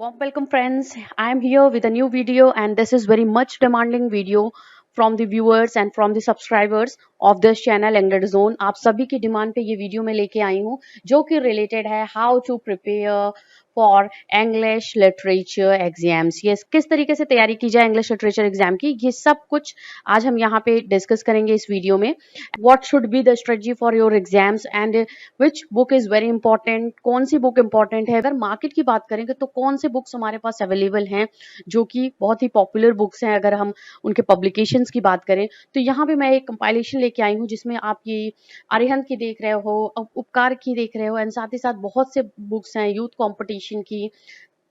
Warm welcome friends. I am here with a new video and this is very much demanding video from the viewers and from the subscribers of this channel EngLIT Zone. आप सभी की demand पे ये video मैं लेके आई हूँ जो कि रिलेटेड है how to prepare for English literature exams. ये किस तरीके से तैयारी की जाए इंग्लिश लिटरेचर एग्जाम की, ये सब कुछ आज हम यहाँ पे डिस्कस करेंगे इस वीडियो में। What should be the strategy for your exams and which book is very important, कौन सी बुक इंपॉर्टेंट है। अगर मार्केट की बात करेंगे तो कौन से बुक्स हमारे पास अवेलेबल हैं जो कि बहुत ही पॉपुलर बुक्स हैं। अगर हम उनके पब्लिकेशंस की बात करें तो यहाँ पे मैं एक कंपाइलेशन लेके आई हूँ जिसमें आप ये अरिहंत की देख रहे हो, उपकार की देख रहे हो एंड साथ ही साथ बहुत से बुक्स हैं यूथ कंपटीशन की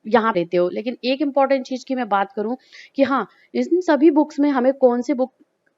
यहाँ लेते हो। लेकिन एक इंपॉर्टेंट चीज की मैं बात करूं कि हाँ, इन सभी बुक्स में हमें कौन सी बुक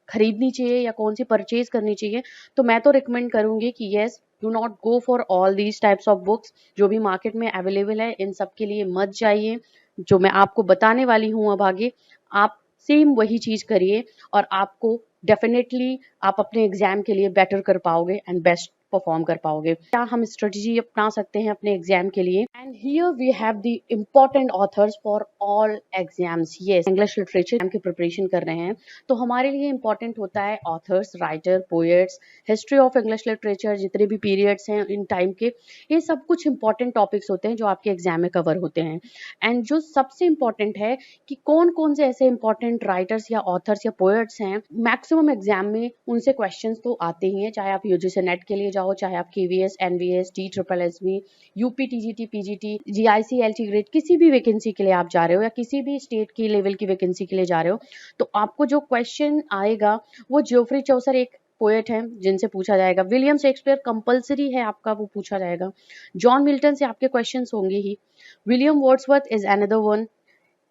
खरीदनी चाहिए या कौन सी परचेज करनी चाहिए, तो मैं तो रिकमेंड करूंगी कि yes, do not go for all these types of books जो भी मार्केट में अवेलेबल है। इन सब के लिए मत जाइए। जो मैं आपको बताने वाली हूँ अब आगे, आप सेम वही चीज करिए और आपको डेफिनेटली आप अपने एग्जाम के लिए बेटर कर पाओगे एंड बेस्ट परफॉर्म कर पाओगे। क्या हम स्ट्रेटजी अपना सकते हैं अपने एग्जाम के लिए? And here we have the important authors for all exams. Yes, English literature की प्रिपरेशन कर रहे हैं तो हमारे लिए इंपॉर्टेंट होता है authors, writer, poets, history of English literature, जितने भी पीरियड्स हैं इन टाइम के, ये सब कुछ इंपॉर्टेंट टॉपिक्स होते हैं जो आपके एग्जाम में कवर होते हैं। एंड जो सबसे इंपॉर्टेंट है कि कौन कौन से ऐसे इंपॉर्टेंट राइटर्स या ऑथर्स या पोएट्स हैं, मैक्सिमम एग्जाम में उनसे क्वेश्चंस तो आते ही हैं। चाहे आप यूजीसी नेट के लिए जाओ, चाहे आप KVS, NVS, DSSB, UP, TGT, PGT, GIC, LT grade, किसी भी वैकेंसी के लिए आप जा रहे हो या किसी भी स्टेट की लेवल की वैकेंसी के लिए जा रहे हो, तो आपको जो क्वेश्चन आएगा वो जियोफ्री चौसर एक पोएट है जिनसे पूछा जाएगा। विलियम शेक्सपियर कंपलसरी है आपका, वो पूछा जाएगा। जॉन मिल्टन से आपके क्वेश्चंस होंगे ही। William Wordsworth is another one.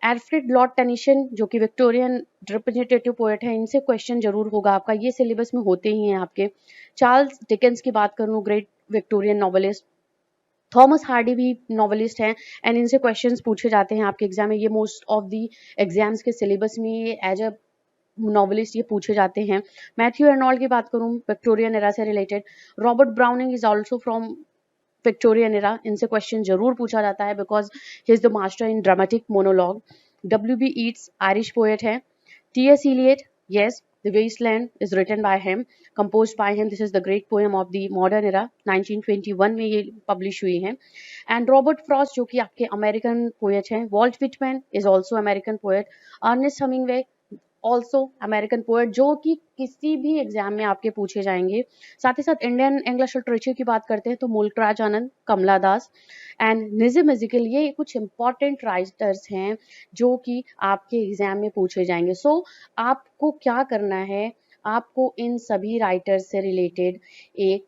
Alfred Lord Tennyson जो कि विक्टोरियन रिप्रेजेंटेटिव पोएट है, इनसे क्वेश्चन जरूर होगा आपका, ये सिलेबस में होते ही हैं आपके। चार्ल्स डिकेंस की बात करूँ, great Victorian novelist. Thomas Hardy भी नॉवेलिस्ट हैं एंड इनसे क्वेश्चंस पूछे जाते हैं आपके एग्जाम में। ये मोस्ट ऑफ दी एग्जाम्स के सिलेबस में ये एज अ नॉवेलिस्ट ये पूछे जाते हैं। मैथ्यू अर्नोल्ड की बात करूं, विक्टोरियन एरा से related. Robert browning is also from Victorian era, इनसे क्वेश्चन जरूर पूछा जाता है because he is the master in dramatic monologue. W.B. Yeats Irish poet है। T.S. Eliot, yes, The Wasteland is written by him, composed by him. This is the great poem of the modern era. 1921 में ये publish हुई है। And Robert Frost जो कि आपके American poet हैं। Walt Whitman is also American poet. Ernest Hemingway also American poet, जो कि किसी भी एग्जाम में आपके पूछे जाएंगे। साथ ही साथ इंडियन इंग्लिश लिटरेचर की बात करते हैं तो मुल्कराज आनंद, कमला दास एंड निज़िम इज़िकल, ये कुछ इंपॉर्टेंट राइटर्स हैं जो कि आपके एग्जाम में पूछे जाएंगे। सो आपको क्या करना है, आपको इन सभी राइटर्स से रिलेटेड एक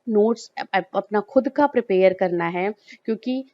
नोट्स अपना खुद का प्रिपेयर करना है, क्योंकि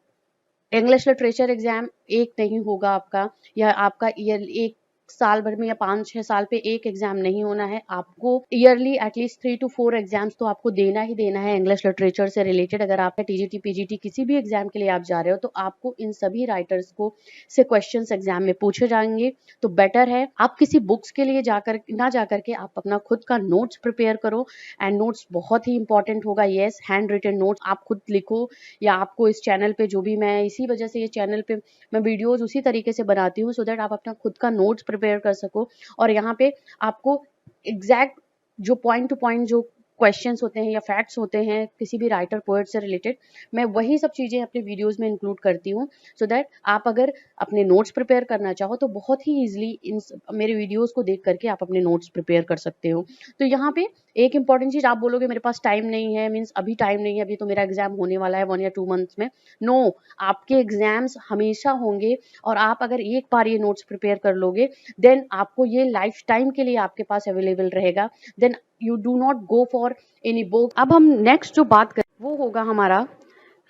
इंग्लिश लिटरेचर एग्जाम एक नहीं होगा आपका, या आपका ईयर एक साल भर में या 5-6 साल पे एक एग्जाम नहीं होना है। आपको ईयरली एटलीस्ट 3 to 4 एग्जाम्स तो आपको देना ही देना है इंग्लिश लिटरेचर से रिलेटेड। अगर आप टीजीटी, पीजीटी किसी भी एग्जाम के लिए आप जा रहे हो तो आपको इन सभी राइटर्स को से क्वेश्चंस एग्जाम में पूछे जाएंगे। तो बेटर है आप किसी बुक्स के लिए जा करके आप अपना खुद का नोट्स प्रिपेयर करो। एंड नोट्स बहुत ही इंपॉर्टेंट होगा। येस, हैंड रिटन नोट्स आप खुद लिखो, या आपको इस चैनल पे जो भी, मैं इसी वजह से ये चैनल पे मैं वीडियोज उसी तरीके से बनाती हूँ सो दैट आप अपना खुद का नोट्स प्रिपेयर कर सको। और यहाँ पे आपको एग्जैक्ट जो पॉइंट टू पॉइंट जो क्वेश्चंस होते हैं या फैक्ट्स होते हैं किसी भी राइटर पोएट से रिलेटेड, मैं वही सब चीजें अपने वीडियोस में इंक्लूड करती हूँ सो दैट आप अगर अपने नोट्स प्रिपेयर करना चाहो तो बहुत ही इजीली इन मेरे वीडियोस को देख करके आप अपने नोट्स प्रिपेयर कर सकते हो। तो यहाँ पे एक इंपॉर्टेंट चीज, आप बोलोगे मेरे पास टाइम नहीं है, मीन्स अभी टाइम नहीं है, अभी तो मेरा एग्जाम होने वाला है 1 या 2 मंथ्स में। नो, आपके एग्जाम्स हमेशा होंगे और आप अगर एक बार ये नोट्स प्रिपेयर कर लोगे देन आपको ये लाइफ टाइम के लिए आपके पास अवेलेबल रहेगा। Then you do not go for any book. अब हम नेक्स्ट जो बात करें वो होगा हमारा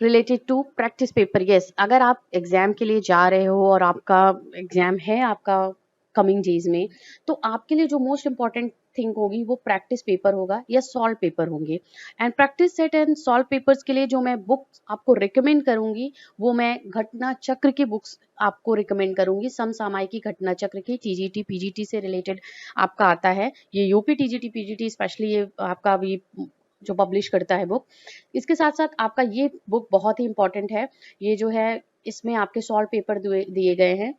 related to practice paper. Yes, अगर आप एग्जाम के लिए जा रहे हो और आपका एग्जाम है आपका कमिंग डेज में, तो आपके लिए जो मोस्ट इंपॉर्टेंट थिंग होगी वो प्रैक्टिस पेपर होगा या सॉल्व पेपर होंगे। And practice set and solve papers के लिए जो मैं बुक्स आपको रिकमेंड करूंगी वो मैं घटना चक्र की बुक्स आपको रिकमेंड करूंगी। समसामयिकी घटना चक्र की, टीजीटी, पीजीटी से रिलेटेड आपका आता है ये। यूपी, टीजीटी, पीजीटी स्पेशली ये आपका अभी जो पब्लिश करता है बुक। इसके साथ साथ आपका ये बुक बहुत ही इंपॉर्टेंट है। ये जो है इसमें आपके सॉल्व पेपर दिए गए हैं।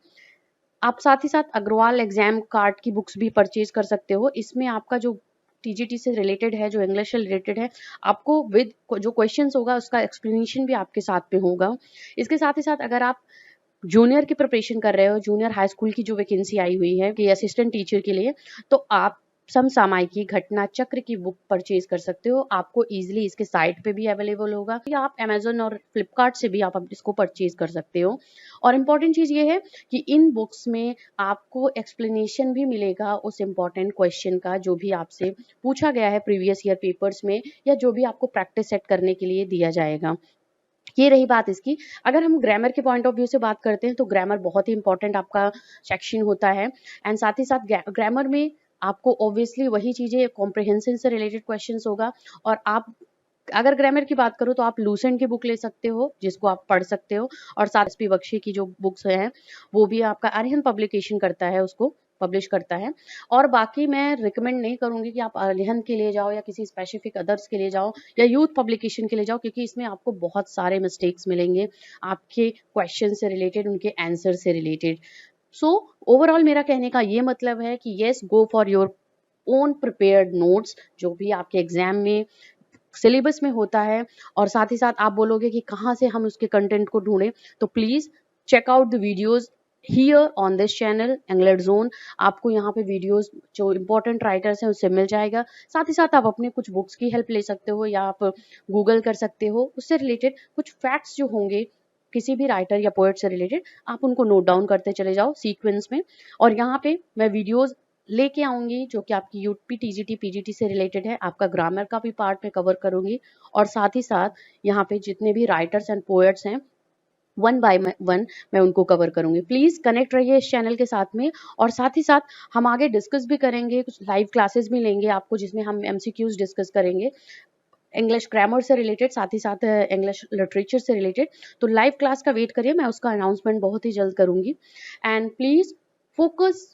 आप साथ ही साथ अग्रवाल एग्जाम कार्ड की बुक्स भी परचेज कर सकते हो। इसमें आपका जो टीजीटी से रिलेटेड है, जो इंग्लिश से रिलेटेड है, आपको विद जो क्वेश्चंस होगा उसका एक्सप्लेनेशन भी आपके साथ में होगा। इसके साथ ही साथ अगर आप जूनियर की प्रिपरेशन कर रहे हो, जूनियर हाई स्कूल की जो वैकेंसी आई हुई है कि असिस्टेंट टीचर के लिए, तो आप समसामयिकी घटना चक्र की बुक परचेज कर सकते हो। आपको इजीली इसके साइट पे भी अवेलेबल होगा, या आप अमेजोन और फ्लिपकार्ट से भी आप इसको परचेज कर सकते हो। और इम्पॉर्टेंट चीज ये है कि इन बुक्स में आपको एक्सप्लेनेशन भी मिलेगा उस इम्पॉर्टेंट क्वेश्चन का जो भी आपसे पूछा गया है प्रीवियस ईयर पेपर्स में, या जो भी आपको प्रैक्टिस सेट करने के लिए दिया जाएगा। ये रही बात इसकी। अगर हम ग्रामर के पॉइंट ऑफ व्यू से बात करते हैं तो ग्रामर बहुत ही इंपॉर्टेंट आपका सेक्शन होता है। एंड साथ ही साथ ग्रामर में आपको ऑब्वियसली वही चीजें कॉम्प्रिहेंशन से रिलेटेड क्वेश्चंस होगा। और आप अगर ग्रामर की बात करो तो आप लूसेंट की बुक ले सकते हो जिसको आप पढ़ सकते हो, और साथ एसपी बख्शी की जो बुक्स हैं वो भी आपका आर्यन पब्लिकेशन करता है, उसको पब्लिश करता है। और बाकी मैं रिकमेंड नहीं करूंगी कि आप आर्यन के लिए जाओ या किसी स्पेसिफिक अदर्स के लिए जाओ या यूथ पब्लिकेशन के लिए जाओ, क्योंकि इसमें आपको बहुत सारे मिस्टेक्स मिलेंगे आपके क्वेश्चन से रिलेटेड, उनके आंसर से रिलेटेड। सो ओवरऑल मेरा कहने का ये मतलब है कि yes, go for your own prepared notes जो भी आपके एग्जाम में सिलेबस में होता है। और साथ ही साथ आप बोलोगे कि कहाँ से हम उसके कंटेंट को ढूंढें, तो please check out the videos here on this channel एंगलेट जोन। आपको यहाँ पे वीडियोस जो इंपॉर्टेंट राइटर्स हैं उससे मिल जाएगा। साथ ही साथ आप अपने कुछ बुक्स की हेल्प ले सकते हो, या आप गूगल कर सकते हो, उससे रिलेटेड कुछ फैक्ट्स जो होंगे किसी भी राइटर या पोएट से रिलेटेड, आप उनको नोट डाउन करते चले जाओ सीक्वेंस में। और यहाँ पे मैं वीडियोस लेके आऊंगी जो कि आपकी यूपी टीजीटी पीजीटी से रिलेटेड है, आपका ग्रामर का भी पार्ट में कवर करूंगी। और साथ ही साथ यहाँ पे जितने भी राइटर्स एंड पोएट्स हैं वन बाय वन मैं उनको कवर करूंगी। प्लीज कनेक्ट रहिए इस चैनल के साथ में। और साथ ही साथ हम आगे डिस्कस भी करेंगे, कुछ लाइव क्लासेस भी लेंगे आपको जिसमें हम एमसीक्यूज डिस्कस करेंगे इंग्लिश ग्रामर से रिलेटेड, साथ ही साथ इंग्लिश लिटरेचर से रिलेटेड। तो लाइव क्लास का वेट करिए, मैं उसका अनाउंसमेंट बहुत ही जल्द करूंगी। एंड प्लीज फोकस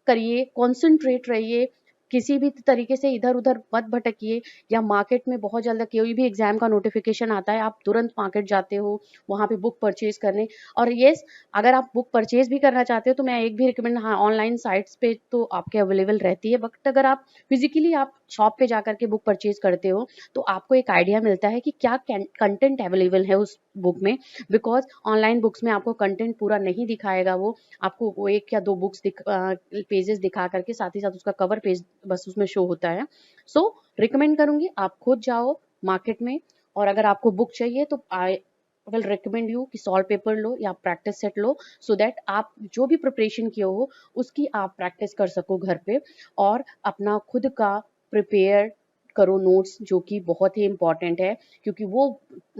करिए, कॉन्सेंट्रेट रहिए, किसी भी तरीके से इधर उधर मत भटकिए। या मार्केट में बहुत जल्द कोई भी एग्जाम का नोटिफिकेशन आता है आप तुरंत मार्केट जाते हो वहां पे बुक परचेज करने। और येस, अगर आप बुक परचेज भी करना चाहते हो तो मैं एक भी रिकमेंड, हाँ ऑनलाइन साइट्स पे तो आपके अवेलेबल रहती है, बट अगर आप फिजिकली आप शॉप पे जाकर के बुक परचेज करते हो तो आपको एक आइडिया मिलता है कि क्या कंटेंट अवेलेबल है उस बुक में। बिकॉज ऑनलाइन बुक्स में आपको कंटेंट पूरा नहीं दिखाएगा, वो आपको वो एक या दो बुक्स पेजेस दिखा करके साथ ही साथ उसका कवर पेज बस उसमें शो होता है। सो रिकमेंड करूंगी आप खुद जाओ मार्केट में, और अगर आपको बुक चाहिए तो आई विल रिकमेंड यू कि सॉल्व पेपर लो या practice set low, so that आप जो भी प्रिपरेशन किए हो उसकी आप प्रैक्टिस कर सको घर पे, और अपना खुद का प्रिपेयर करो नोट्स जो कि बहुत ही इंपॉर्टेंट है, क्योंकि वो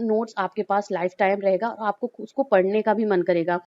नोट्स आपके पास लाइफ टाइम रहेगा और आपको उसको पढ़ने का भी मन करेगा।